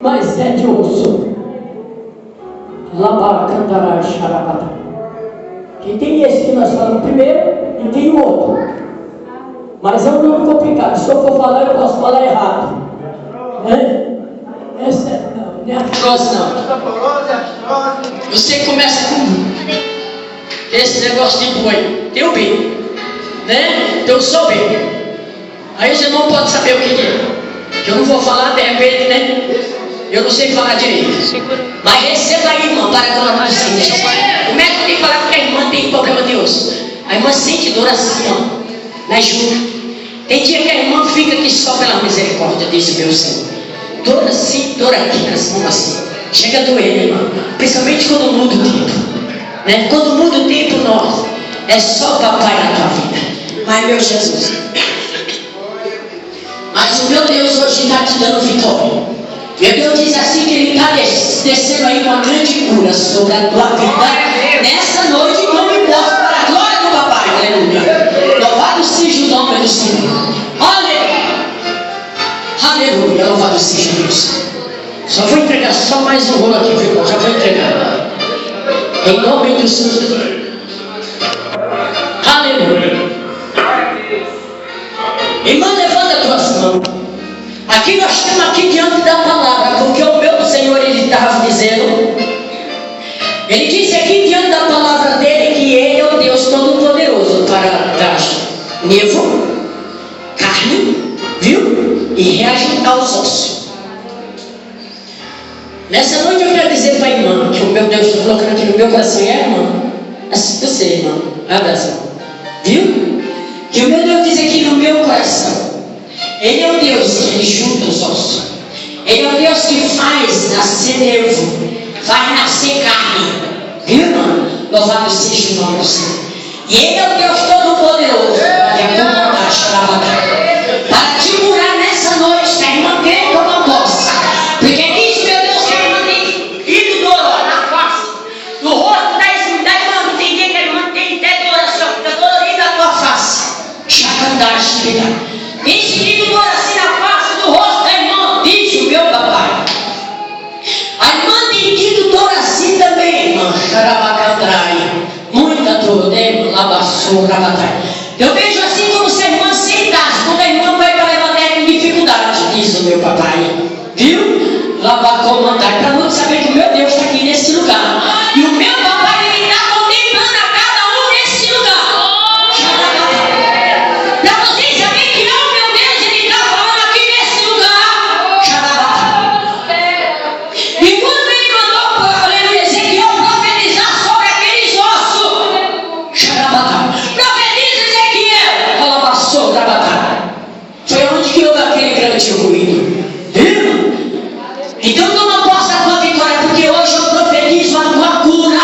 mas é de osso. Labacandará xarabata. Que tem esse que nós falamos primeiro e tem o outro. Mas é um nome complicado. Se eu for falar, eu posso falar errado. Essa não é artrose, não. Você começa com esse negócio de boi. Tem o B, né? Tem o só B. Aí você não pode saber o que é. Que eu não vou falar de repente, né? Eu não sei falar direito. Mas receba aí, irmão, para que nós sintamos. O médico tem que falar que a irmã tem problema de osso. A irmã sente dor assim, ó, na junta. Tem dia que a irmã fica que só pela misericórdia, disse meu Senhor. Dor assim, dor aqui, nas mãos assim. Chega a doer, irmão. Principalmente quando muda o tempo, né? Quando muda o tempo, nós é só papai na tua vida. Mas meu Jesus, mas o meu Deus hoje está te dando vitória. Meu Deus diz assim que Ele está descendo aí uma grande cura sobre a tua vida nessa noite, em nome de Deus, para a glória do papai. Aleluia. Louvado seja o nome do Senhor. Aleluia. Aleluia. Louvado seja Deus. Só vou entregar só mais um rolo aqui, viu? Já vou entregar. Em nome do Senhor. Aleluia. Irmã, levanta as tuas mãos. Aqui nós estamos aqui diante da palavra, porque o meu Senhor, Ele estava dizendo, Ele disse aqui diante da palavra dele que Ele é o Deus Todo-Poderoso para dar nervo, carne, viu? E reajustar os ossos. Nessa noite eu quero dizer para a irmã, que o meu Deus está colocando aqui no meu coração, e a irmã, assista você, irmã, abraça, viu? Que o meu Deus diz aqui no meu coração, Ele é o Deus que junta os ossos. Ele é o Deus que faz nascer nervo, faz nascer carne. Viu, irmão? Louvado seja o nome do Senhor. E Ele é o Deus Todo-Poderoso para te curar nessa noite, que a irmã quer que eu não possa. Porque diz, meu Deus, que a irmã tem filho dor na face, no rosto da irmã. Tem dia que a irmã tem até dor assim, fica dolorida a tua face. Chacandar, espírita. Tem sentido dor assim na face do rosto da irmã, diz o meu papai. A irmã tem tido dor assim também, irmã. Muita dor, né? Eu vejo assim como se a irmã sentasse, quando a irmã vai para levantar em dificuldade, diz o meu papai. Viu? Labacomandar, para não saber que o meu Deus está aqui nesse lugar. E o meu papai, Ele está contemplando a cada um nesse lugar. Então tu não possa a tua vitória, porque hoje eu profetizo a tua cura,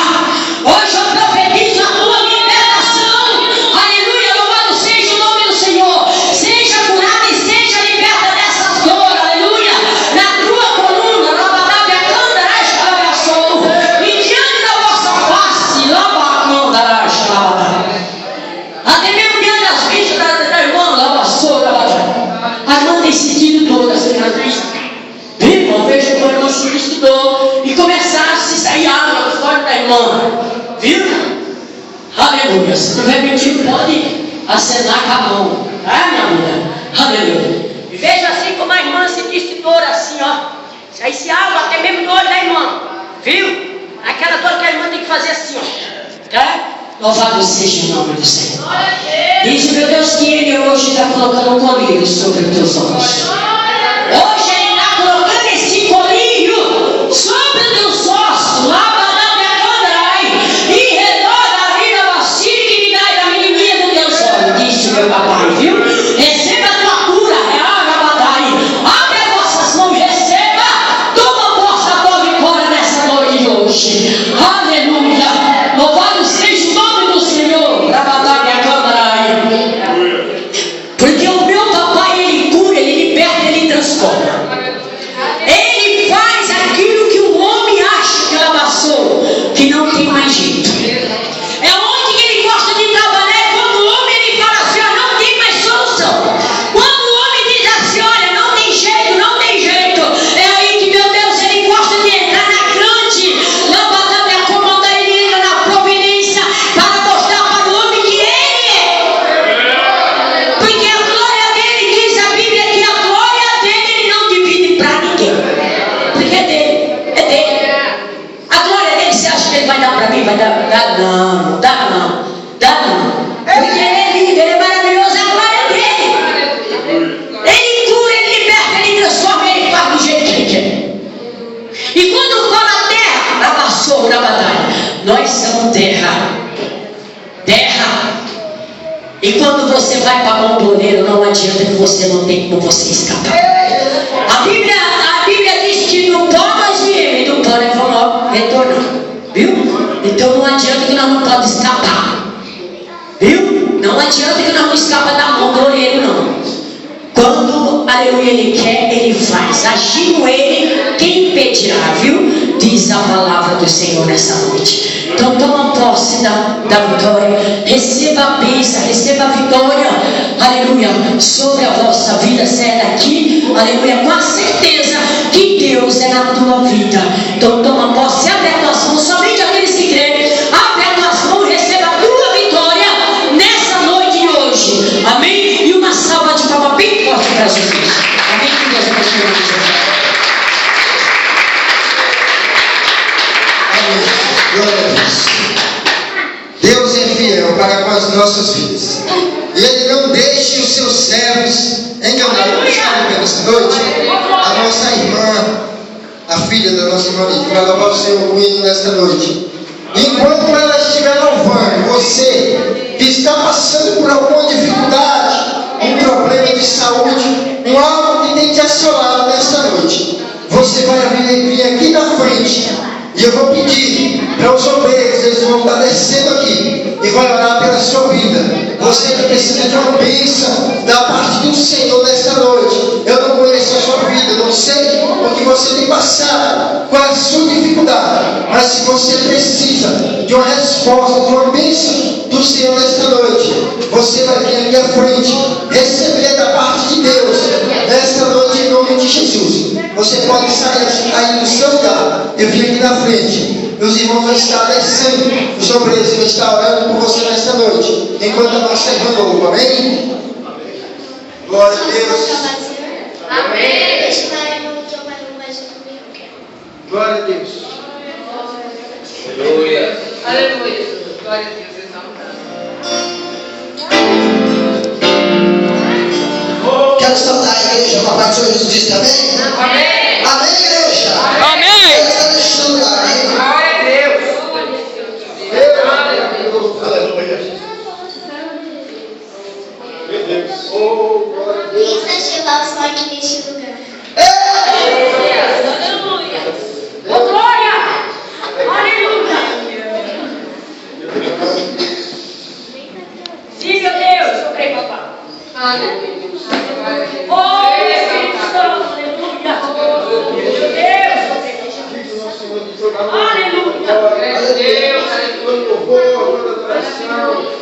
hoje eu profetizo a tua libertação. Aleluia, louvado seja o nome do Senhor. Seja curada e seja liberta dessas dores, aleluia. Na tua coluna, na palavra candarás xalabaçou, e diante da vossa face, labacandarás xalabaçou. Até mesmo diante das vistas da irmã, labaçou, a irmã tem sentido todas as características. Eu vejo que o irmão se estudou e começar a se sair água fora da irmã. Viu? Aleluia. Se tiver mentido, pode acenar com a mão. Tá, minha mulher? Aleluia. E veja assim como a irmã se dor assim, ó. Aí se abre até mesmo no olho da irmã. Viu? Aquela dor que a irmã tem que fazer assim, ó. Tá? Louvado seja o nome do Senhor. Diz, meu Deus, que Ele hoje está colocando um colírio sobre os teus olhos. Hoje Ele está colocando esse colírio sobre os teus ossos, lá e redor da vida vacina que me dá da menininha do Deus olhos, disse meu papai, viu? Receba a tua cura, abre as vossas mãos, receba, toma posse da tua vitória nessa noite de hoje. Aleluia, louvado seja o nome do Senhor, porque o meu papai, Ele cura, Ele liberta, Ele transforma. vai dar. Dá não. Porque ele é lindo, ele é maravilhoso, a glória dele. Ele cura, ele liberta, ele transforma, ele faz do jeito que ele quer. E quando fala terra, abassou na batalha. Nós somos terra. E quando você vai para a bomboneira, não adianta que você não tem como você escapar. A Bíblia diz que no pó nós viemos e no pó nós vamos retornar. Viu? Então não adianta que nós não podemos escapar. Viu? Não adianta que nós não escapamos da mão do olheiro, não. Quando, aleluia, ele quer, ele faz. Agindo ele, quem impedirá, viu? Diz a palavra do Senhor nessa noite. Então toma posse da vitória. Receba a bênção, receba a vitória, aleluia, sobre a vossa vida. Saia daqui, aleluia, com a certeza que Deus é na tua vida. Então toma posse, abre as tuas mãos, somente aqueles que creem. Abre as tuas mãos e receba a tua vitória nessa noite de hoje. Amém? E uma salva de palmas bem forte para Jesus. Amém? Que Deus abençoe você. Glória a Deus. Deus é fiel para com as nossas vidas. E Ele não deixe os seus servos enganar. Vamos estar nessa noite. A nossa irmã, a filha da nossa irmã, vai louvar o Senhor hino nesta noite. Enquanto ela estiver louvando, você que está passando por alguma dificuldade, um problema de saúde, algo que tem te assolado nesta noite, você vai vir aqui na frente. E eu vou pedir para os obreiros, eles vão estar descendo aqui e vai orar pela sua vida. Você que precisa de uma bênção da parte do Senhor nesta noite. Eu não conheço a sua vida, não sei o que você tem passado, qual é a sua dificuldade. Mas se você precisa de uma resposta, de uma bênção do Senhor nesta noite, você vai vir aqui à frente, receber da parte de Deus nesta noite em nome de Jesus. Você pode sair aí do seu lugar e vir aqui na frente. Os irmãos vão estar descendo, os obreiros vão estar orando por você nesta noite, enquanto a nossa irmã louva. Amém? Glória a Deus. Amém. Deixa a irmã que eu mais comigo. Glória a Deus. Aleluia. Aleluia. Glória a Deus. Quero saudar a igreja com a paz do Senhor Jesus Cristo. Amém? Amém. Amém, igreja? Amém. Quero estar neste lugar. Amém? Glória a Deus. Aleluia. Meu Deus. Oh, glória a Deus. Quem levar os aqui neste lugar? Aleluia. Oh, glória. Aleluia. Diga Deus, eu creio, papai. Aleluia. Oh, Espírito Santo, aleluia. Meu Deus, eu creio. Aleluia. Glória a Deus. Todo louvor, toda adoração.